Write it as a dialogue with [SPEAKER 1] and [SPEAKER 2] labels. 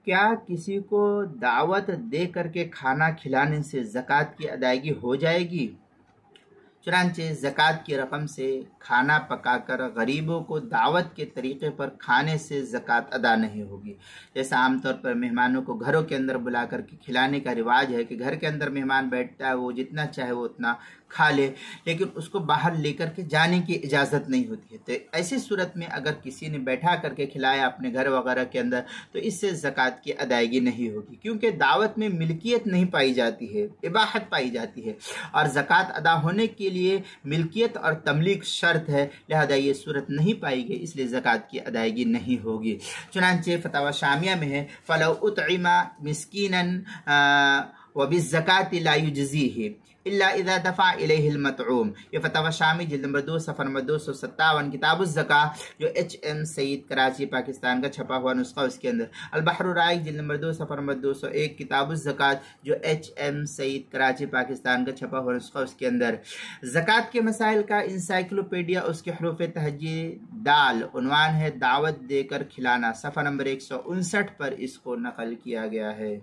[SPEAKER 1] کیا کسی کو دعوت دے کر کے کھانا کھلانے سے زکوٰۃ کی ادائیگی ہو جائے گی؟ چنانچہ زکوٰۃ کی رقم سے کھانا پکا کر غریبوں کو دعوت کے طریقے پر کھانے سے زکوٰۃ ادا نہیں ہوگی۔ جیسا عام طور پر مہمانوں کو گھروں کے اندر بلا کر کے کھلانے کا رواج ہے کہ گھر کے اندر مہمان بیٹھتا ہے، وہ جتنا چاہے وہ اتنا کھا لے، لیکن اس کو باہر لے کر کے جانے کی اجازت نہیں ہوتی ہے۔ تو ایسی صورت میں اگر کسی نے بیٹھا کر کے کھلایا اپنے گھر وغیرہ کے اندر تو اس سے زکوٰۃ کی ادائیگی نہیں ہوگی، کیونکہ دعوت میں ملکیت نہیں پائی جاتی ہے، اباحت پائی جاتی ہے، اور زکوٰۃ ادا ہونے کے لیے ملکیت اور تملیک شرط ہے، لہذا یہ صورت نہیں پائی گئی، اس لیے زکوٰۃ کی ادائیگی نہیں ہوگی۔ چنانچہ فتاوی شامیہ میں ہے فَلَوْ أُطْعِمَ مِسْكِينًا وَبِالزَّكَاةِ لَا يُجْزِيهِ الا اذا دفع الیہ المطعوم۔ یہ فتاوی شامی جلد نمبر 2 صفحہ نمبر 257 کتاب الزکاة جو ایچ ایم سعید کراچی پاکستان کا چھپا ہوا نسخہ، اس کے اندر البحر الرائق جلد نمبر 2 صفحہ نمبر 201 کتاب الزکاة جو ایچ ایم سعید کراچی پاکستان کا چھپا ہوا نسخہ، اس کے اندر زکوٰۃ کے مسائل کا انسائکلوپیڈیا، اس کے حروف تہجی دال، عنوان ہے دعوت دے کر کھلانا، صفحہ نمبر 159 پر اس کو نقل کیا گیا ہے۔